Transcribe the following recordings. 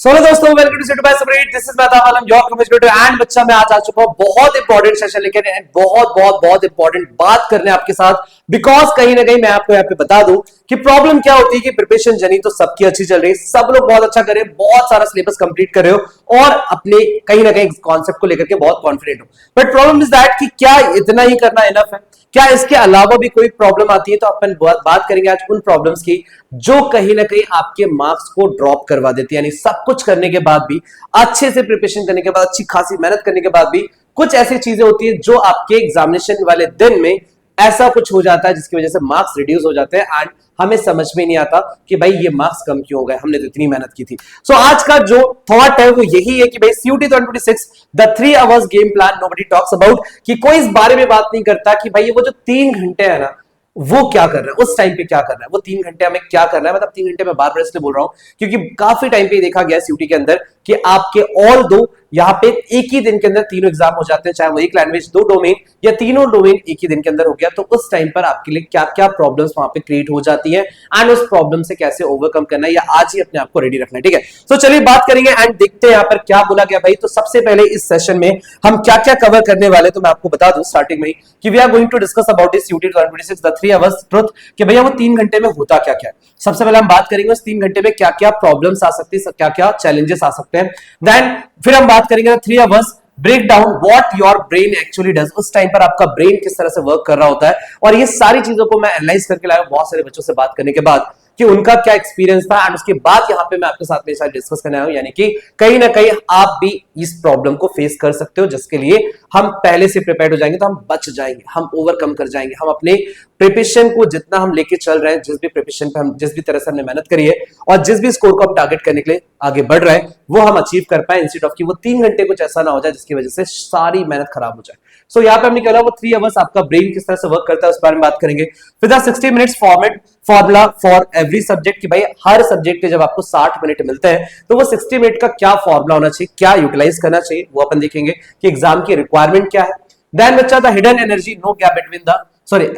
Solo दोस्तों, welcome to city by सबरीट। This is Mehtab Alam, your commissioner and बच्चा मैं आज आ चुका हूं बहुत इंपॉर्टेंट सेशन लेकर, बहुत इंपॉर्टेंट बात करने आपके साथ। बिकॉज कहीं ना कहीं मैं आपको यहाँ पे बता दूं कि प्रॉब्लम क्या होती है कि प्रिपरेशन जर्नी तो सबकी अच्छी चल रही है, सब लोग बहुत अच्छा कर रहे हैं, बहुत सारा सिलेबस कंप्लीट कर रहे हो और अपने कहीं ना कहीं कॉन्सेप्ट को लेकर के बहुत कॉन्फिडेंट हो। बट प्रॉब्लम इज दैट कि क्या इतना ही करना इनफ है, क्या इसके अलावा भी कोई प्रॉब्लम आती है? तो अपन बात करेंगे आज उन प्रॉब्लम्स की जो कहीं ना कहीं आपके मार्क्स को ड्रॉप करवा देती है। यानी सब कुछ करने के बाद भी, अच्छे से प्रिपरेशन करने के बाद, अच्छी खासी मेहनत करने के बाद भी कुछ ऐसी चीजें होती है जो आपके एग्जामिनेशन वाले दिन में ऐसा कुछ हो जाता है जिसकी वजह से मार्क्स रिड्यूस हो जाते हैं एंड हमें समझ में नहीं आता कि भाई ये मार्क्स कम क्यों हो गए, हमने तो इतनी मेहनत की थी। सो आज का जो थॉट है वो यही है कि भाई CUT 2026 the 3 hours game plan nobody talks about, कि कोई इस बारे में बात नहीं करता कि भाई वो जो 3 घंटे है ना वो क्या कर रहा है, उस टाइम पे क्या कर रहा है, वो 3 घंटे हमें क्या करना है। मतलब 3 घंटे में बार बार इसलिए बोल रहा हूं क्योंकि काफी टाइम पे देखा गया CUT के अंदर कि आपके ऑल दो यहाँ पे एक ही दिन के अंदर तीनों एग्जाम हो जाते हैं, चाहे वो एक लैंग्वेज दो डोमेन या तीनों डोमेन एक ही दिन के अंदर हो गया। तो उस टाइम पर आपके लिए क्या क्या प्रॉब्लम्स वहां पे क्रिएट हो जाती है एंड उस प्रॉब्लम से कैसे ओवरकम करना है या आज ही अपने आप को रेडी रखना है। ठीक है, तो चलिए बात करेंगे एंड देखते हैं यहाँ पर क्या बोला गया भाई। तो सबसे पहले इस सेशन में हम क्या क्या कवर करने वाले, तो मैं आपको बता दूं स्टार्टिंग में ही कि we are going to discuss about this CUT 2026 the 3 hours truth, कि भैया वो 3 घंटे में होता क्या क्या है। सबसे पहले हम बात करेंगे उस 3 घंटे में क्या क्या प्रॉब्लम्स आ सकती है, क्या क्या चैलेंजेस आ सकते हैं। देन फिर हम बात करेंगे 3 hours break down what your brain actually does, उस टाइम पर आपका ब्रेन किस तरह से वर्क कर रहा होता है। और ये सारी चीजों को मैं एनालाइज करके लाया बहुत सारे बच्चों से बात करने के बाद कि उनका क्या एक्सपीरियंस था एंड उसके बाद यहाँ पे मैं आपके साथ में डिस्कस करने आया हूं। यानी कि कहीं ना कहीं आप भी इस प्रॉब्लम को फेस कर सकते हो, जिसके लिए हम पहले से प्रिपेयर्ड हो जाएंगे तो हम बच जाएंगे, हम ओवरकम कर जाएंगे। हम अपने प्रिपरेशन को जितना हम लेके चल रहे हैं, जिस भी प्रिपरेशन पे हम जिस भी तरह से हमने मेहनत करी है और जिस भी स्कोर को हम टारगेट करने के लिए आगे बढ़ रहे हैं, वो हम अचीव कर पाए, इंस्टेड ऑफ कि वो 3 घंटे कुछ ऐसा ना हो जाए जिसकी वजह से सारी मेहनत खराब हो जाए। सो यहाँ पे हमने कहा वो 3 आवर्स आपका ब्रेन किस तरह से वर्क करता है उस बारे में बात करेंगे। फिर 60 minutes format formula for every subject, कि भाई हर सब्जेक्ट के जब आपको 60 मिनट मिलते हैं तो वो 60 मिनट का क्या फॉर्मूला होना चाहिए, क्या यूटिलाइज करना चाहिए, वो अपन देखेंगे कि एग्जाम की रिक्वायरमेंट क्या है। देन बच्चा the hidden energy, no gap between the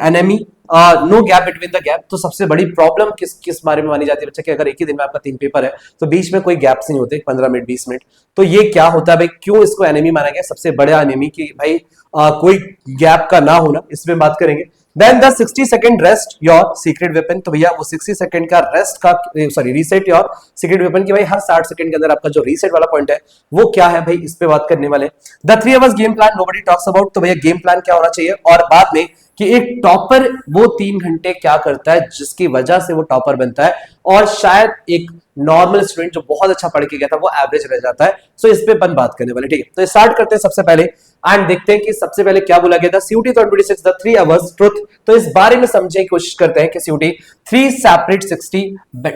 enemy, no gap between the gap. तो सबसे बड़ी प्रॉब्लम किस बारे में मानी जाती है बच्चा कि अगर एक ही दिन में आपका 3 पेपर है तो बीच में कोई गैप्स नहीं होते, 15 मिनट 20 मिनट। तो ये क्या होता है भाई, क्यों इसको एनेमी माना गया? सबसे बड़ा एनेमी कि भाई कोई गैप का ना होना, इसमें बात करेंगे। Then the 60 second rest your secret weapon, तो भैया वो 60 सेकंड का रेस्ट का रीसेट योर सीक्रेट वेपन, कि भाई हर 60 सेकंड के अंदर आपका जो रीसेट वाला पॉइंट है वो क्या है भाई, इस पे बात करने वाले। The 3 hours game plan nobody talks about, तो भैया गेम प्लान क्या होना चाहिए और बाद में कि एक टॉपर वो 3 घंटे क्या करता है जिसकी वजह से वो टॉपर बनता है और शायद एक नॉर्मल स्टूडेंट जो बहुत अच्छा पढ़ के गया था वो एवरेज रह जाता है। सो इस पे अपन बात करने वाले। ठीक है, तो स्टार्ट करते हैं सबसे पहले एंड देखते हैं कि सबसे पहले क्या बोला गया था CUT 2026 द 3 आवर्स ट्रुथ। तो इस बारे में समझने की कोशिश करते हैं कि CUT 3 सेपरेट 60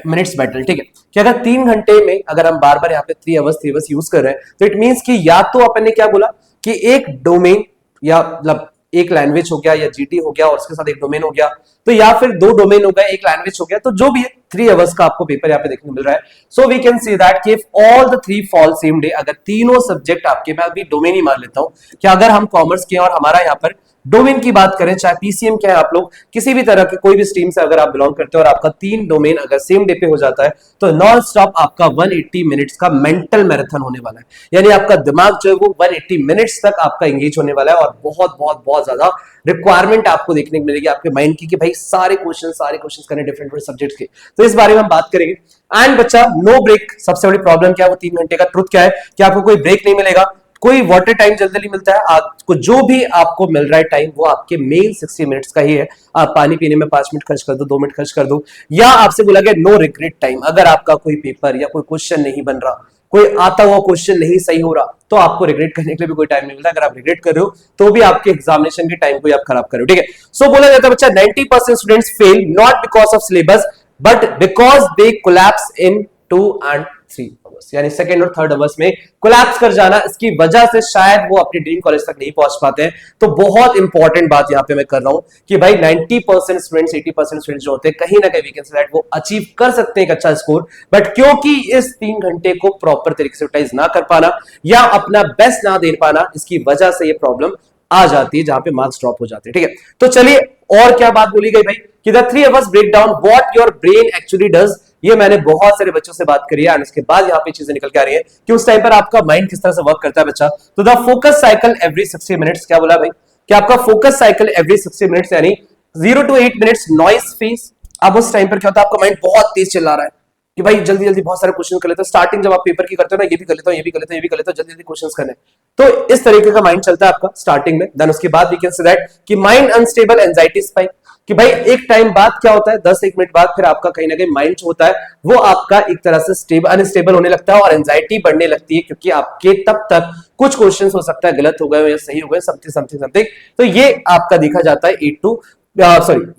मिनट्स बैटल। ठीक है, कि अगर 3 घंटे में अगर हम बार बार यहाँ पे 3 आवर्स यूज कर रहे हैं तो इट मींस कि या तो अपन ने क्या बोला कि एक डोमेन या मतलब एक लैंग्वेज हो गया या GT हो गया और उसके साथ एक डोमेन हो गया, तो या फिर 2 डोमेन हो गया, एक लैंग्वेज हो गया, तो जो भी है 3 आवर्स का आपको पेपर यहाँ पे देखने को मिल रहा है। So we can see that कि if all the 3 fall same day, अगर तीनों सब्जेक्ट आपके, मैं अभी डोमेन ही मान लेता हूं कि अगर हम कॉमर्स के और हमारा यहाँ पर डोमेन की बात करें, चाहे PCM क्या है, आप लोग किसी भी तरह के कोई भी स्ट्रीम से अगर आप बिलोंग करते हो और आपका 3 डोमेन अगर सेम डे पे हो जाता है तो नॉन स्टॉप आपका 180 मिनट्स का मेंटल मैराथन होने वाला है। यानी आपका दिमाग जो है वो 180 मिनट्स तक आपका एंगेज होने वाला है और बहुत बहुत बहुत ज्यादा रिक्वायरमेंट आपको देखने को मिलेगी आपके माइंड की कि भाई सारे क्वेश्चन करने डिफरेंट सब्जेक्ट्स के। तो इस बारे में हम बात करेंगे। एंड बच्चा नो ब्रेक, सबसे बड़ी प्रॉब्लम क्या है, वो 3 घंटे का ट्रुथ क्या है कि आपको कोई ब्रेक नहीं मिलेगा, कोई वाटर टाइम जनरली मिलता है आपको, जो भी आपको मिल रहा है टाइम वो आपके मेन 60 मिनट्स का ही है। आप पानी पीने में 5 मिनट खर्च कर दो, 2 मिनट खर्च कर दो, या आपसे बोला गया नो रिग्रेट टाइम, अगर आपका कोई पेपर या कोई क्वेश्चन नहीं बन रहा, कोई आता हुआ क्वेश्चन नहीं सही हो रहा, तो आपको रिग्रेट करने के लिए भी कोई टाइम नहीं मिलता। अगर आप रिग्रेट कर रहे हो तो भी आपके एग्जामिनेशन के टाइम को आप खराब कर रहे हो। ठीक है, सो बोला जाता है बच्चा 90% students fail not because of syllabus but because they collapse in 2 and 3 hours, यानी सेकंड और थर्ड आवर्स में कोलैप्स कर जाना, इसकी वजह से शायद वो अपनी ड्रीम कॉलेज तक नहीं पहुंच पाते हैं। तो बहुत इंपॉर्टेंट बात यहां पे मैं कर रहा हूं कि भाई 90% स्टूडेंट्स 80% स्टूडेंट्स जो होते हैं कहीं ना कहीं वी कैन से दैट वो अचीव कर सकते हैं एक अच्छा स्कोर, बट क्योंकि इस 3 घंटे को प्रॉपर तरीके से यूटिलाइज ना कर पाना या अपना बेस्ट ना दे पाना, इसकी वजह से ये प्रॉब्लम आ जाती है जहां पे मार्क्स ड्रॉप हो जाते हैं। ठीक है, तो चलिए और क्या बात बोली गई भाई कि the 3 hours break down what your brain actually does ये मैंने बहुत सारे बच्चों से बात करी है एंड उसके बाद यहाँ पे चीजें निकल के आ रही है कि उस टाइम पर आपका माइंड किस तरह से वर्क करता है बच्चा। तो the focus cycle every 60 minutes, क्या बोला भाई कि आपका फोकस साइकिल एवरी 60 मिनट्स यानी 0 to 8 मिनट्स नॉइज फेज। अब उस टाइम पर क्या होता है, आपका माइंड बहुत तेज चला रहा है कि भाई जल्दी जल्दी बहुत सारे क्वेश्चन कर लेते हो। स्टार्टिंग जब आप पेपर की करते हो ना, ये भी कर लेता हूं, ये भी कर लेता हूं, ये भी कर लेता हूं, जल्दी जल्दी क्वेश्चंस करने। तो इस तरीके का माइंड चलता है आपका स्टार्टिंग में। देन उसके बाद वी कैन से दैट कि माइंड अनस्टेबल, एंजाइटी स्पाइक, कि भाई एक टाइम बाद क्या होता है, 10-1 मिनट बाद फिर आपका कहीं ना कहीं माइंड जो होता है वो आपका एक तरह से अनस्टेबल होने लगता है और एंजाइटी बढ़ने लगती है, क्योंकि आपके तब तक कुछ क्वेश्चंस हो सकता है गलत हो गए या सही हो गए, समथिंग समथिंग समथिंग। तो ये आपका देखा जाता है 8 to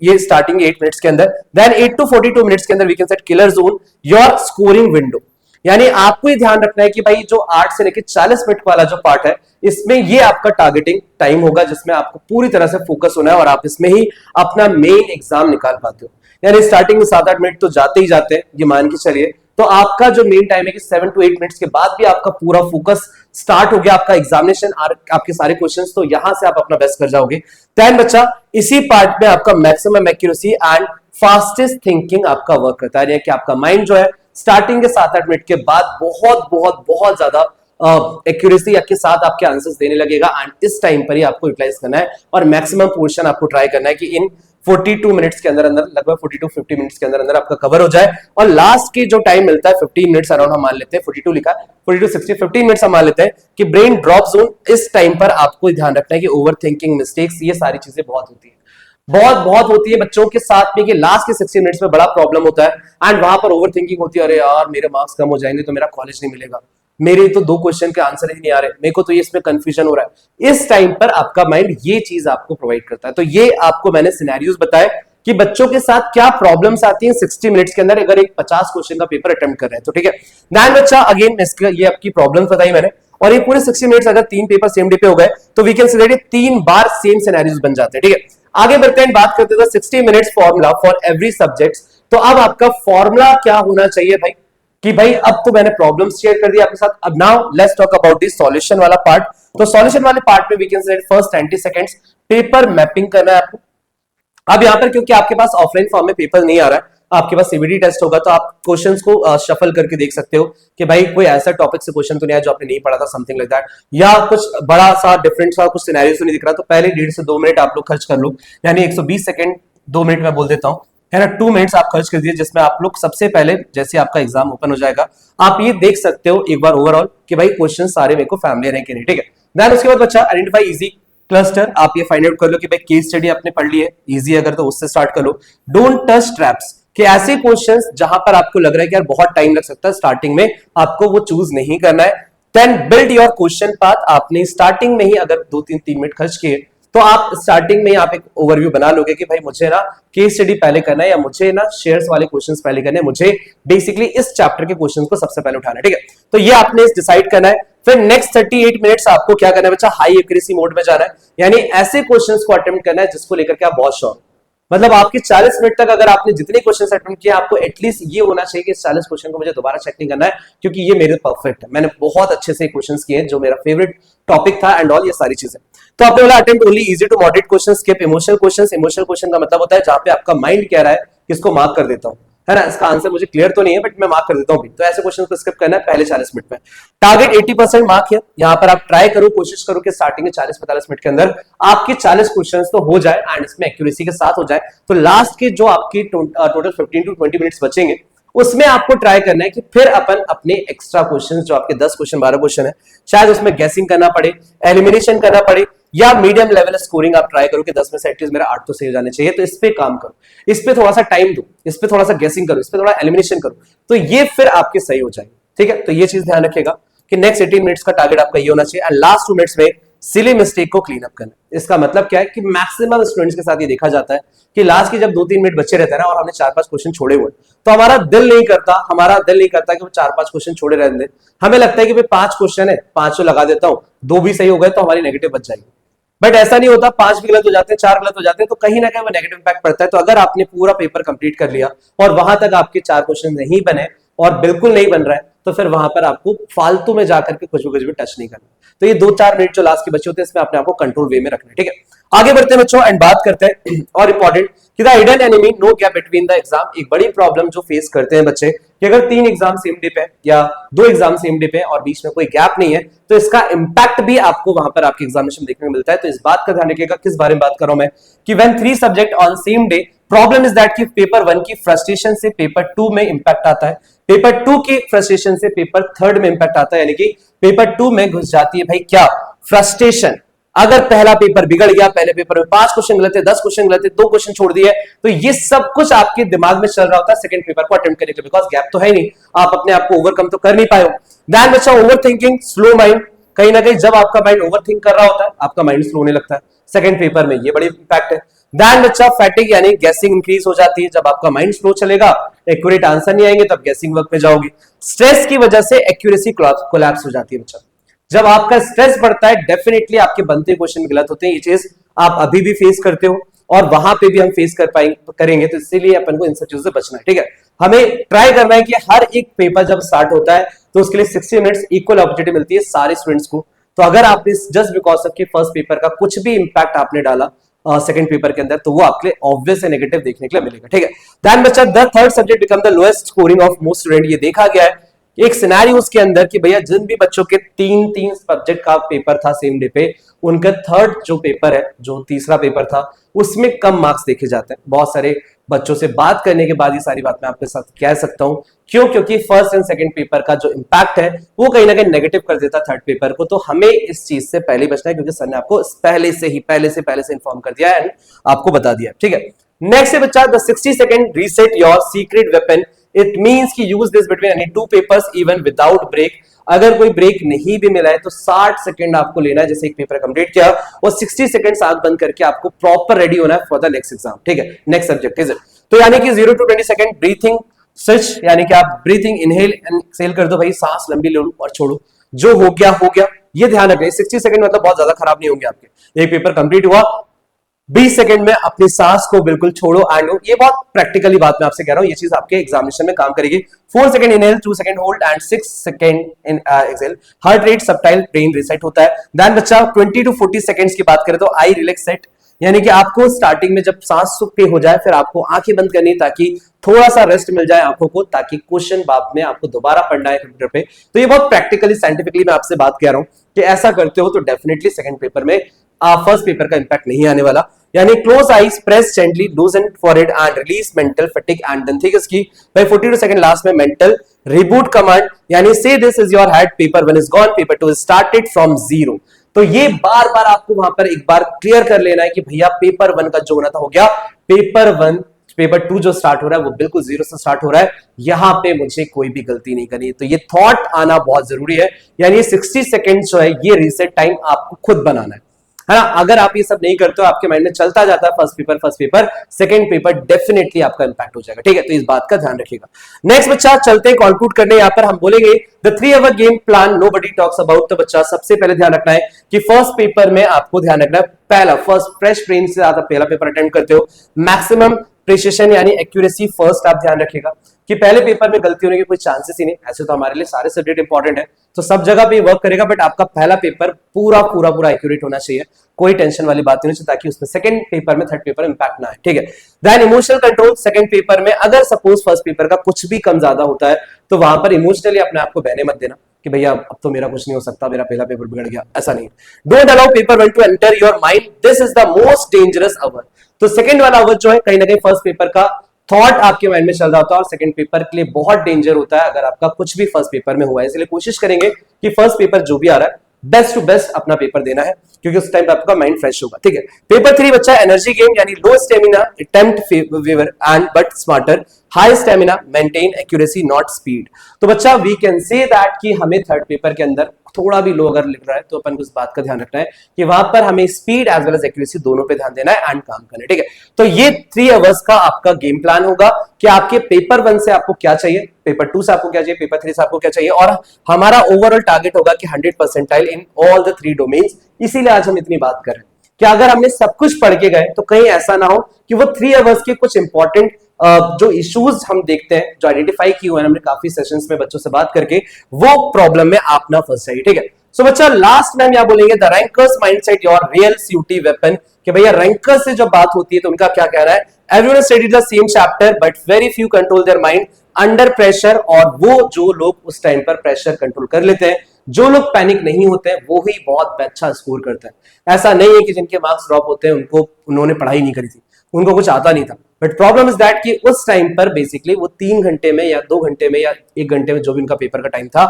ये स्टार्टिंग 8 मिनट्स के अंदर। देन 8 to 42 मिनट्स के अंदर we can set killer zone, your scoring window. यानी आपको ये ध्यान रखना है कि भाई जो 8 से लेकर 40 मिनट वाला जो पार्ट है, इसमें ये आपका टारगेटिंग टाइम होगा जिसमें आपको पूरी तरह से फोकस होना है और आप इसमें ही अपना मेन एग्जाम निकाल पाते हो। यानी स्टार्टिंग में 7-8 मिनट तो जाते ही जाते हैं, ये मान के चलिए। तो आपका जो मेन टाइम है कि 7 to 8 मिनट्स के बाद भी आपका पूरा फोकस स्टार्ट हो गया, आपका एग्जामिनेशन, आपके सारे क्वेश्चंस, तो यहां से आप अपना बेस्ट कर जाओगे। देन बच्चा इसी पार्ट में आपका maximum accuracy and fastest thinking आपका वर्क करता है, कि आपका माइंड जो है स्टार्टिंग के 7-8 मिनट के बाद बहुत बहुत बहुत ज्यादा एक्यूरेसी के साथ आपके आंसर्स देने लगेगा एंड इस टाइम पर ही आपको यूटिलाइज करना है और मैक्सिमम पोर्शन आपको ट्राई करना है कि इन 42 मिनट्स के अंदर अंदर, लगभग 42-50 मिनट्स के अंदर अंदर आपका कवर हो जाए। और लास्ट की जो टाइम मिलता है 15 मिनट्स अराउंड, हम मान लेते हैं 42 लिखा है, 42-60 15 मिनट्स हम मान लेते हैं कि ब्रेन ड्रॉप जोन। इस टाइम पर आपको ध्यान रखना है कि ओवर थिंकिंग, मिस्टेक्स, ये सारी चीजें बहुत होती है, बहुत बहुत होती है बच्चों के साथ में कि लास्ट के 60 मिनट्स में बड़ा प्रॉब्लम होता है एंड वहां पर ओवर थिंकिंग होती है, अरे यार मेरे मार्क्स कम हो जाएंगे तो मेरा कॉलेज नहीं मिलेगा, मेरे तो 2 क्वेश्चन के आंसर ही नहीं आ रहे, मेरे को तो ये इसमें कंफ्यूजन हो रहा है। इस टाइम पर आपका माइंड ये चीज आपको प्रोवाइड करता है। तो ये आपको मैंने सिनेरियोस बताए कि बच्चों के साथ क्या प्रॉब्लम्स आती हैं 60 मिनट्स के अंदर अगर एक 50 क्वेश्चन का पेपर अटेम्प्ट कर रहे हैं तो, ठीक है। दैन बच्चा अगेन ये आपकी प्रॉब्लम्स बताई मैंने, और ये पूरे 60 मिनट्स अगर 3 पेपर सेम डे पे हो गए तो वी कैन से दैट 3 बार सेम सिनेरियोस बन जाते हैं, ठीक है। आगे बढ़ते हैं, बात करते हैं 60 minutes formula for every subject. तो अब आपका फॉर्मूला क्या होना चाहिए भाई, कि भाई अब तो मैंने प्रॉब्लम्स शेयर कर दिया आपके साथ, अब now let's talk about this solution वाला पार्ट। तो सॉल्यूशन वाले पार्ट में we can say first 90 seconds paper mapping करना है आपको। अब यहां पर क्योंकि आपके पास ऑफलाइन फॉर्म में पेपर नहीं आ रहा है, आपके पास सीबीटी टेस्ट होगा, तो आप क्वेश्चंस को शफल करके देख सकते हो कि भाई कोई ऐसा टॉपिक से क्वेश्चन तो नहीं आया जो आपने नहीं पढ़ा था, समथिंग लाइक दैट, या कुछ बड़ा सा डिफरेंट सा कुछ सिनेरियो तो नहीं दिख रहा। तो पहले 1.5 से 2 मिनट आप लोग खर्च कर लो, यानी 120 सेकंड 2 मिनट में बोल देता हूं, है ना, 2 मिनट्स आप खर्च कर दिए, जिसमें आप लोग सबसे पहले जैसे आपका एग्जाम ओपन हो जाएगा आप ये देख सकते हो एक बार ओवरऑल कि भाई क्वेश्चन सारे मेरे को फैमिलियर है कि नहीं, ठीक है। देन उसके बाद बच्चा आइडेंटिफाई इजी क्लस्टर, आप ये फाइंड आउट कर लो कि भाई केस स्टडी आपने पढ़ ली है, इजी अगर तो उससे स्टार्ट कर लो। डोंट टच ट्रैप्स, कि ऐसे क्वेश्चंस जहां पर आपको लग रहा है कि यार बहुत टाइम लग सकता है स्टार्टिंग में, आपको वो चूज नहीं करना है। Then build your question path, आपने स्टार्टिंग में ही अगर 2-3 मिनट खर्च किए तो आप स्टार्टिंग में ही आप एक ओवरव्यू बना लोगे कि भाई मुझे ना केस स्टडी पहले करना है, या मुझे ना शेयर्स वाले क्वेश्चंस पहले करने हैं, मुझे बेसिकली इस चैप्टर के क्वेश्चंस को सबसे पहले उठाना है, ठीक है। तो ये आपने डिसाइड करना है। फिर नेक्स्ट 38 मिनट्स आपको क्या करना है बच्चा, हाई एक्यूरेसी मोड में जाना है, यानी ऐसे क्वेश्चंस को अटेम्प्ट करना है जिसको लेकर के आप बहुत श्योर, मतलब आपके 40 मिनट तक अगर आपने जितने क्वेश्चन अटेम्प्ट किए आपको एटलीस्ट ये होना चाहिए कि 40 क्वेश्चन को मुझे दोबारा चेक नहीं करना है, क्योंकि ये मेरे परफेक्ट है, मैंने बहुत अच्छे से क्वेश्चंस किए जो मेरा फेवरेट टॉपिक था एंड ऑल, ये सारी चीजें। तो आपने बोला attempt only easy to moderate question, skip emotional question. Emotional question का मतलब होता है जहां पे आपका माइंड कह रहा है कि इसको मार्क कर देता हूं, है ना, इसका आंसर मुझे क्लियर तो नहीं है बट मैं मार्क कर देता हूं भी, तो ऐसे क्वेश्चन को स्किप करना है पहले 40 मिनट में। टारगेट 80% मार्क है, यहां पर आप ट्राई करो, कोशिश करो कि स्टार्टिंग के 40-45 मिनट के अंदर आपके 40 क्वेश्चंस तो हो जाए एंड इसमें एक्यूरेसी के साथ हो जाए। तो लास्ट के जो आपकी टोटल 15 to 20 मिनट्स बचेंगे उसमें आपको ट्राई करना है कि फिर अपन अपने एक्स्ट्रा क्वेश्चंस जो आपके 10 क्वेश्चन 12 क्वेश्चन है, शायद उसमें गैसिंग करना पड़े, एलिमिनेशन करना पड़े, या मीडियम लेवल स्कोरिंग आप ट्राई करो कि 10 में से एटलीस्ट मेरा 8 तो सही हो जाने चाहिए। तो इस पे काम करो, इस पे थोड़ा सा टाइम दो, इस पे थोड़ा सा गैसिंग करो, इस पे थोड़ा एलिमिनेशन करो, तो ये फिर आपके सही हो जाएंगे, ठीक है। तो ये चीज ध्यान रखिएगा कि नेक्स्ट 18 मिनट्स का टारगेट आपका ये होना चाहिए एंड लास्ट 2 मिनट्स में सिली मिस्टेक को क्लीन अप करना। इसका मतलब क्या है कि मैक्सिमम स्टूडेंट्स के साथ ये देखा जाता है कि लास्ट के जब 2-3 मिनट बचे रहते हैं ना और हमने 4-5 क्वेश्चन छोड़े हुए, तो हमारा दिल नहीं करता कि वो 4-5 क्वेश्चन छोड़े रहने दें। हमें लगता है कि भाई 5 क्वेश्चन है, 5 लगा देता हूं, 2 भी सही हो गए तो हमारी नेगेटिव बच जाएगी, बट ऐसा नहीं होता, 5 भी गलत हो जाते हैं, 4 गलत हो जाते हैं, तो कहीं ना कहीं वो नेगेटिव इंपैक्ट पड़ता है। तो अगर आपने पूरा पेपर कंप्लीट कर लिया और वहां तक आपके 4 क्वेश्चन नहीं बने और बिल्कुल नहीं बन रहा है, तो फिर वहां पर आपको फालतू में जाकर के कुछ भी टच नहीं करना। तो ये 2-4 मिनट जो लास्ट के बचे होते हैं इसमें अपने आपको कंट्रोल वे में रखना है, ठीक है। आगे बढ़ते हैं बच्चों एंड बात करते हैं और इंपॉर्टेंट कि the hidden enemy no gap between the exam. एक बड़ी प्रॉब्लम जो फेस करते हैं बच्चे कि अगर 3 एग्जाम सेम डे पे या 2 एग्जाम सेम डे पे और बीच में कोई गैप नहीं है तो इसका इंपैक्ट भी आपको वहां पर आपके एग्जामिनेशन देखने को मिलता है। तो इस बात का ध्यान रखिएगा। किस बारे में बात कर रहा हूं मैं कि when 3 subject on same day, problem is that कि पेपर 1 की फ्रस्ट्रेशन से पेपर 2 में इंपैक्ट आता है, पेपर 2 की फ्रस्ट्रेशन से पेपर 3 में इंपैक्ट आता है, यानी कि पेपर 2 में घुस जाती है भाई क्या, फ्रस्ट्रेशन। अगर पहला पेपर बिगड़ गया, पहले पेपर में 5 क्वेश्चन गलत है, 10 क्वेश्चन गलत है, 2 क्वेश्चन छोड़ दिए, तो ये सब कुछ आपके दिमाग में चल रहा होता है सेकंड पेपर को अटेम्प्ट करने के लिए, बिकॉज गैप तो है नहीं, आप अपने आप को ओवरकम तो कर नहीं पाए हो। दैन बच्चा ओवर थिंकिंग, स्लो माइंड, कहीं ना कहीं जब आपका माइंड ओवर थिंक कर रहा होता है आपका माइंड स्लो होने लगता है सेकंड पेपर में, ये बड़ी इंपैक्ट है। दैन बच्चा फैटिग यानी गैसिंग इंक्रीज हो जाती है, जब आपका माइंड स्लो चलेगा, एक्यूरेट आंसर नहीं आएंगे तब गैसिंग वर्क में जाओगे। स्ट्रेस की वजह से एक्यूरेसी कोलैप्स हो जाती है बच्चा, जब आपका स्ट्रेस बढ़ता है डेफिनेटली आपके बनते क्वेश्चन गलत होते हैं। ये चीज आप अभी भी फेस करते हो और वहां पे भी हम फेस करेंगे, तो इसीलिए अपन को इन सब चीजों से बचना है, ठीक है। हमें ट्राई करना है कि हर एक पेपर जब स्टार्ट होता है तो उसके लिए 60 मिनट्स इक्वल अपॉर्चुनिटी मिलती है सारे स्टूडेंट्स को। तो अगर आपने जस्ट बिकॉज ऑफ कि फर्स्ट पेपर का कुछ भी इंपैक्ट आपने डाला सेकंड पेपर के अंदर, तो वो आपके लिए ऑब्वियस है नेगेटिव देखने के लिए मिलेगा, ठीक है। दैन बच्चा the third subject become the lowest scoring of most student. ये देखा गया है एक सिनेरियो उसके अंदर कि भैया जिन भी बच्चों के 3 सब्जेक्ट का पेपर था सेम डे पे, उनका थर्ड जो पेपर है, जो तीसरा पेपर था, उसमें कम मार्क्स देखे जाते हैं। बहुत सारे बच्चों से बात करने के बाद ये सारी बात मैं आपके साथ कह सकता हूं, क्यों, क्योंकि फर्स्ट एंड सेकंड पेपर का जो इंपैक्ट है वो कहीं ना कहीं नेगेटिव कर देता थर्ड पेपर को। तो हमें इस चीज से पहले बचना है, क्योंकि सर ने आपको पहले से इन्फॉर्म कर दिया है, आपको बता दिया, ठीक है। नेक्स्ट है बच्चा the 60 second reset your secret weapon. It means कि use this between any 2 papers even without break. अगर कोई ब्रेक नहीं भी मिला है तो 60 सेकंड आपको लेना है, जैसे एक पेपर कंप्लीट किया और 60 सेकंड आंख बंद करके आपको प्रॉपर रेडी होना है फॉर द नेक्स्ट एग्जाम, ठीक है, नेक्स्ट सब्जेक्ट इज इट। तो यानी कि 0 to 20 सेकंड ब्रीथिंग स्विच, यानी कि आप ब्रीथिंग इनहेल एंड एक्सहेल कर दो भाई, सांस लंबी लो और छोड़ो, जो हो गया, ये ध्यान रखें। 60 सेकंड मतलब बहुत ज्यादा खराब नहीं होंगे आपके। एक पेपर कंप्लीट हुआ, 20 सेकंड में अपनी सांस को बिल्कुल छोड़ो एंड ये बहुत प्रैक्टिकली बात मैं आपसे कह रहा हूं, ये चीज आपके एग्जामिनेशन में काम करेगी। 4 second inhale, 2 second hold and 6 second in exhale. Heart rate, subtle, brain reset होता है। देन बच्चा 20 to 40 सेकंड्स की बात करें तो आई रिलैक्स सेट, यानी कि आपको स्टार्टिंग में जब सांस सुख हो जाए फिर आपको आंखें बंद करनी, ताकि थोड़ा सा रेस्ट मिल जाए आंखों को, ताकि क्वेश्चन बाद में आपको दोबारा पढ़ना है कंप्यूटर पे। तो ये बहुत प्रैक्टिकली साइंटिफिकली मैं आपसे बात कर रहा हूं कि ऐसा करते हो तो डेफिनेटली सेकंड पेपर में फर्स्ट पेपर का इंपैक्ट नहीं आने वाला। यानी close eyes, press gently, loosen forehead and release mental fatigue and then think इसकी भाई 42 सेकंड लास्ट में मेंटल रिबूट कमांड, यानी say this is your head, paper 1 is gone, paper 2 started from 0। तो ये बार बार आपको वहां पर एक बार क्लियर कर लेना है कि भैया पेपर 1 का जो होना था हो गया, पेपर 1, पेपर 2 जो स्टार्ट हो रहा है वो बिल्कुल 0 से स्टार्ट हो रहा है, यहां पे मुझे कोई भी गलती नहीं करनी। तो ये थॉट आना बहुत जरूरी है, यानी 60 सेकंड जो है ये रीसेट टाइम आपको खुद बनाना है ना। अगर आप ये सब नहीं करते हो, आपके माइंड में चलता जाता है first paper, second paper definitely आपका इंपैक्ट हो जाएगा, ठीक है। तो इस बात का ध्यान रखिएगा। नेक्स्ट बच्चा चलते हैं कंक्लूड करने, यहां पर हम बोलेंगे the 3 hour game plan nobody talks about. तो बच्चा सबसे पहले ध्यान रखना है कि फर्स्ट पेपर में आपको ध्यान रखना है, पहला फर्स्ट फ्रेश ब्रेन से ज्यादा पहला पेपर अटेम्प्ट करते हो, मैक्सिमम प्रिसिशन यानी एक्यूरेसी फर्स्ट आप ध्यान रखिएगा कि पहले पेपर में गलती होने के कोई चांसेस ही नहीं। ऐसे तो हमारे लिए सारे सब्जेक्ट इंपॉर्टेंट है तो सब जगह पे वर्क करेगा, बट आपका पहला पेपर पूरा एक्यूरेट होना चाहिए, कोई टेंशन वाली बात नहीं चाहिए, ताकि उसमें सेकंड पेपर में थर्ड पेपर इंपैक्ट ना आए, ठीक है। Then emotional control second paper में, अगर सपोज फर्स्ट पेपर का कुछ भी कम ज्यादा होता है तो वहां पर इमोशनली अपने आप को बहने मत देना कि भैया अब तो मेरा कुछ नहीं हो सकता, मेरा पहला पेपर बिगड़ गया, ऐसा नहीं। Don't allow paper 1 to enter your mind, this is the most dangerous hour. तो सेकंड वाला अवर जो है कहीं ना कहीं फर्स्ट पेपर का थॉट आपके माइंड में चल रहा होता है और सेकंड पेपर के लिए बहुत डेंजर होता है अगर आपका कुछ भी फर्स्ट पेपर में हुआ है। इसलिए कोशिश करेंगे कि फर्स्ट पेपर जो भी आ रहा है बेस्ट टू बेस्ट अपना पेपर देना है, क्योंकि उस टाइम पे आपका माइंड फ्रेश होगा, ठीक है। पेपर 3 बच्चा एनर्जी गेम, यानी low stamina attempt fewer and but smarter, high stamina maintain accuracy not speed. तो बच्चा वी कैन से दैट कि हमें थर्ड पेपर के अंदर थोड़ा भी लो अगर लिख रहा है तो अपन को इस बात का ध्यान रखना है कि वहां पर हमें speed as well as accuracy दोनों पे ध्यान देना है एंड काम करना है, ठीक है। तो ये 3 आवर्स का आपका गेम प्लान होगा कि आपके पेपर 1 से आपको क्या चाहिए, पेपर 2 से आपको क्या चाहिए, पेपर 3 से आपको क्या चाहिए, और हमारा ओवरऑल टारगेट होगा कि 100 percentile in all the 3 domains. इसीलिए आज हम इतनी बात कर रहे हैं कि अगर हमने सब कुछ पढ़ के गए तो कहीं ऐसा ना हो कि वो 3 आवर्स के कुछ इंपॉर्टेंट जो इश्यूज हम देखते हैं, जो आइडेंटिफाई किए हुए हैं हमने काफी सेशंस में बच्चों से बात करके, वो प्रॉब्लम में आप ना फंस जाइए, ठीक है। सो बच्चा लास्ट में हम यहाँ बोलेंगे the rankers mindset your real CUT weapon, कि भैया रैंकर से जब बात होती है तो उनका क्या कहना है, everyone studied the same chapter but very few control their mind under pressure, और वो जो लोग उस टाइम पर प्रेशर कंट्रोल कर लेते हैं, जो लोग पैनिक नहीं होते हैं, वो ही बहुत अच्छा स्कोर करते हैं। ऐसा नहीं है कि जिनके मार्क्स ड्रॉप होते हैं उन्होंने पढ़ाई नहीं करी थी, उनको कुछ आता नहीं था, बट प्रॉब्लम इज दैट कि उस टाइम पर बेसिकली वो 3 घंटे में या 2 घंटे में या 1 घंटे में जो भी उनका पेपर का टाइम था,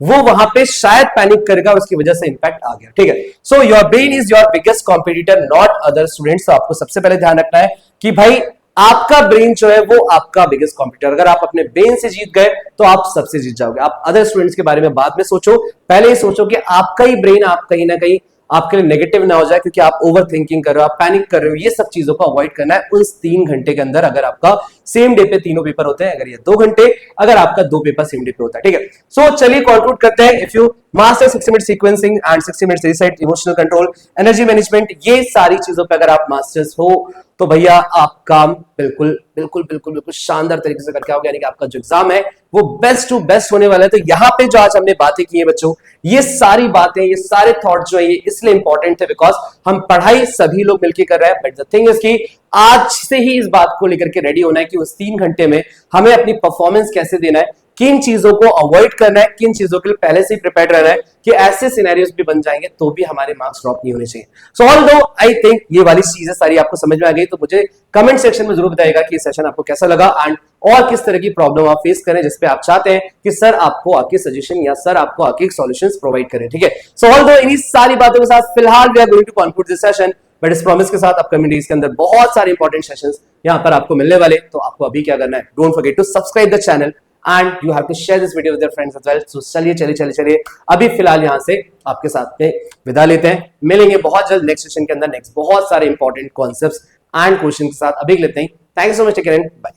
वो वहां पे शायद पैनिक करेगा, उसकी वजह से इंपैक्ट आ गया। ठीक है, so your brain is your biggest competitor not other students. तो आपको सबसे पहले ध्यान रखना है कि भाई आपका ब्रेन जो है वो आपका बिगेस्ट कॉम्पिटिटर। अगर आप अपने ब्रेन से जीत गए तो आप सबसे जीत जाओगे। आप अदर स्टूडेंट्स के बारे में बाद में सोचो, पहले ही सोचो कि आपका ही ब्रेन आप कहीं ना कहीं आपके लिए नेगेटिव ना हो जाए, क्योंकि आप ओवर थिंकिंग कर रहे हो, आप पैनिक कर रहे हो। ये सब चीजों को अवॉइड करना है उस 3 घंटे के अंदर। अगर आपका सेम डे पे तीनों पेपर होते हैं, अगर ये 2 घंटे, अगर आपका 2 पेपर सेम डे पे होता है। ठीक है, सो चलिए कंक्लूड करते हैं। If you master 60 minute sequencing and 60 minute reset, emotional control, energy management, ये सारी चीजों पे अगर आप मास्टर्स हो तो भैया आप काम बिल्कुल बिल्कुल बिल्कुल बिल्कुल शानदार तरीके से करके आओगे, यानी कि आपका जो एग्जाम है वो बेस्ट टू बेस्ट होने वाला है। तो यहाँ पे जो आज हमने बातें की है बच्चों, ये सारी बातें, ये सारे थॉट जो है ये इसलिए इंपॉर्टेंट थे बिकॉज हम पढ़ाई सभी लोग मिलकर कर रहे हैं, बट द थिंग इज कि आज से ही इस बात को लेकर के रेडी होना है कि उस 3 घंटे में हमें अपनी परफॉर्मेंस कैसे देना है, किन चीजों को अवॉइड करना है, किन चीजों के लिए पहले से ही प्रिपेयर्ड रहना है कि ऐसे सिनेरियोस भी बन जाएंगे तो भी हमारे मार्क्स ड्रॉप नहीं होने चाहिए। सो ऑल्दो आई थिंक ये वाली चीजें सारी आपको समझ में आ गई, तो मुझे कमेंट सेक्शन में जरूर बताइएगा कि सेशन आपको कैसा लगा एंड और किस तरह की प्रॉब्लम आप फेस करें जिसपे आप चाहते हैं कि सर आपको आके सजेशन या सर आपको आके सॉल्यूशंस प्रोवाइड करें। ठीक है, सो ऑल्दो इन्हीं सारी बातों के साथ फिलहाल we are going to conclude this session, but इस प्रॉमिस के साथ अपकमिंग डेज के अंदर बहुत सारे इंपॉर्टेंट सेशंस यहां पर आपको मिलने वाले। तो आपको अभी क्या करना है, don't forget to subscribe the channel and you have to share this video with your friends as well. So चलिए अभी फिलहाल यहाँ से आपके साथ में विदा लेते हैं, मिलेंगे बहुत जल्द नेक्स्ट सेशन के अंदर नेक्स्ट बहुत सारे इंपॉर्टेंट कॉन्सेप्ट्स एंड क्वेश्चन के साथ। अभी लेते हैं, thank you so much, take care, bye.